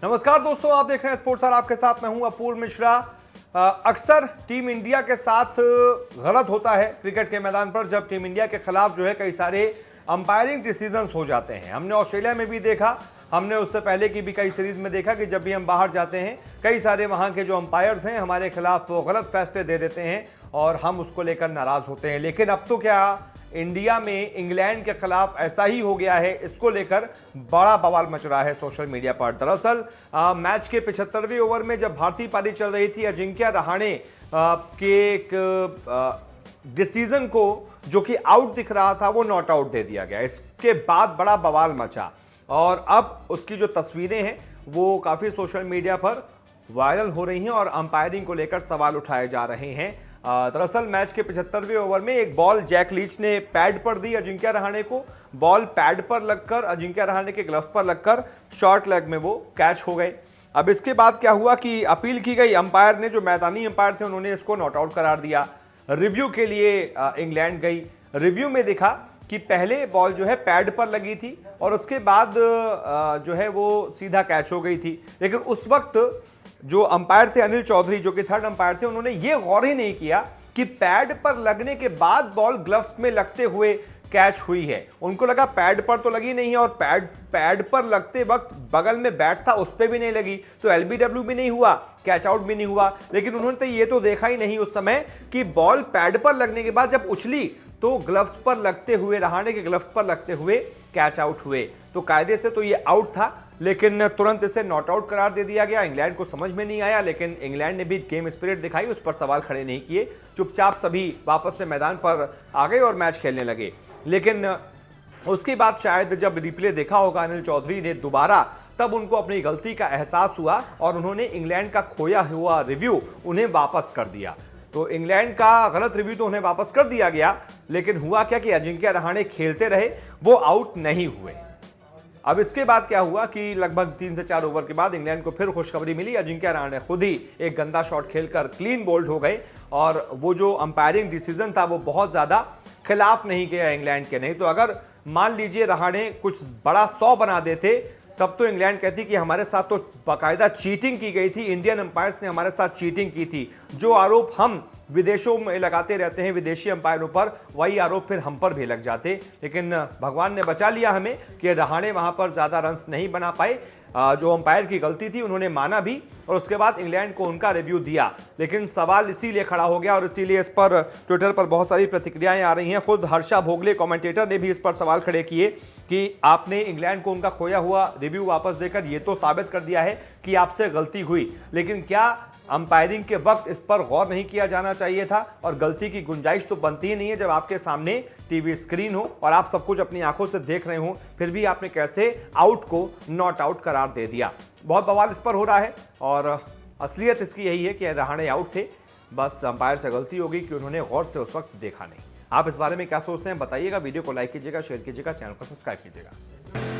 नमस्कार दोस्तों, आप देख रहे हैं स्पोर्ट्स और आपके साथ मैं हूं अपूर्व मिश्रा। अक्सर टीम इंडिया के साथ गलत होता है क्रिकेट के मैदान पर, जब टीम इंडिया के खिलाफ जो है कई सारे अंपायरिंग डिसीजंस हो जाते हैं। हमने ऑस्ट्रेलिया में भी देखा, हमने उससे पहले की भी कई सीरीज में देखा कि जब भी हम बाहर जाते हैं कई सारे वहां के जो अंपायर्स हैं हमारे खिलाफ वो गलत फैसले दे देते हैं और हम उसको लेकर नाराज होते हैं। लेकिन अब तो क्या इंडिया में इंग्लैंड के खिलाफ ऐसा ही हो गया है, इसको लेकर बड़ा बवाल मच रहा है सोशल मीडिया पर। दरअसल मैच के 75वें ओवर में जब भारतीय पारी चल रही थी, अजिंक्य रहाणे के एक डिसीजन को जो कि आउट दिख रहा था वो नॉट आउट दे दिया गया। इसके बाद बड़ा बवाल मचा और अब उसकी जो तस्वीरें हैं वो काफी सोशल मीडिया पर वायरल हो रही हैं और अंपायरिंग को लेकर सवाल उठाए जा रहे हैं। दरअसल मैच के 75वें ओवर में एक बॉल जैक लीच ने पैड पर दी अजिंक्य रहाणे को। बॉल पैड पर लगकर अजिंक्य रहाणे के ग्लव्स पर लगकर शॉर्ट लेग में वो कैच हो गए। अब इसके बाद क्या हुआ कि अपील की गई, अंपायर ने, जो मैदानी अंपायर थे उन्होंने इसको नॉट आउट करार दिया। रिव्यू के लिए इंग्लैंड गई। रिव्यू में देखा कि पहले बॉल जो है पैड पर लगी थी और उसके बाद जो है वो सीधा कैच हो गई थी। लेकिन उस वक्त जो अंपायर थे अनिल चौधरी, जो कि थर्ड अंपायर थे, उन्होंने ये गौर ही नहीं किया कि पैड पर लगने के बाद बॉल ग्लव्स में लगते हुए कैच हुई है। उनको लगा पैड पर तो लगी नहीं है और पैड पर लगते वक्त बगल में बैट था उस पर भी नहीं लगी, तो एलबीडब्ल्यू भी नहीं हुआ, कैच आउट भी नहीं हुआ। लेकिन उन्होंने तो ये तो देखा ही नहीं उस समय कि बॉल पैड पर लगने के बाद जब उछली तो ग्लव्स पर लगते हुए, रहाणे के ग्लव्स पर लगते हुए कैच आउट हुए। तो कायदे से तो ये आउट था, लेकिन तुरंत इसे नॉट आउट करार दे दिया गया। इंग्लैंड को समझ में नहीं आया, लेकिन इंग्लैंड ने भी गेम स्पिरिट दिखाई, उस पर सवाल खड़े नहीं किए। चुपचाप सभी वापस से मैदान पर आ गए और मैच खेलने लगे। लेकिन उसके बाद शायद जब रिप्ले देखा होगा अनिल चौधरी ने दोबारा, तब उनको अपनी गलती का एहसास हुआ और उन्होंने इंग्लैंड का खोया हुआ रिव्यू उन्हें वापस कर दिया। तो इंग्लैंड का गलत रिव्यू तो उन्हें वापस कर दिया गया, लेकिन हुआ क्या कि अजिंक्य रहाणे खेलते रहे, वो आउट नहीं हुए। अब इसके बाद क्या हुआ कि लगभग 3 से 4 ओवर के बाद इंग्लैंड को फिर खुशखबरी मिली। अजिंक्य रहाणे खुद ही एक गंदा शॉट खेलकर क्लीन बोल्ड हो गए और वो जो अंपायरिंग डिसीजन था वो बहुत ज्यादा खिलाफ नहीं गया इंग्लैंड के। नहीं तो अगर मान लीजिए रहाणे कुछ बड़ा 100 बना देते, तब तो इंग्लैंड कहती कि हमारे साथ तो बाकायदा चीटिंग की गई थी, इंडियन अंपायर्स ने हमारे साथ चीटिंग की थी। जो आरोप हम विदेशों में लगाते रहते हैं विदेशी अंपायरों पर, वही आरोप फिर हम पर भी लग जाते। लेकिन भगवान ने बचा लिया हमें कि रहाणे वहां पर ज्यादा रन्स नहीं बना पाए। जो अंपायर की गलती थी उन्होंने माना भी और उसके बाद इंग्लैंड को उनका रिव्यू दिया। लेकिन सवाल इसीलिए खड़ा हो गया और इसीलिए इस पर ट्विटर पर बहुत सारी प्रतिक्रियाएं आ रही हैं। खुद हर्षा भोगले कमेंटेटर ने भी इस पर सवाल खड़े किए कि आपने इंग्लैंड को उनका खोया हुआ रिव्यू वापस देकर ये तो साबित कर दिया है कि आपसे गलती हुई, लेकिन क्या अंपायरिंग के वक्त इस पर गौर नहीं किया जाना चाहिए था? और गलती की गुंजाइश तो बनती ही नहीं है जब आपके सामने टीवी स्क्रीन हो और आप सब कुछ अपनी आंखों से देख रहे हो, फिर भी आपने कैसे आउट को नॉट आउट करार दे दिया। बहुत बवाल इस पर हो रहा है और असलियत इसकी यही है कि रहाणे आउट थे, बस अंपायर से गलती होगी कि उन्होंने गौर से उस वक्त देखा नहीं। आप इस बारे में क्या सोचते हैं बताइएगा। वीडियो को लाइक कीजिएगा, शेयर कीजिएगा, चैनल को सब्सक्राइब कीजिएगा।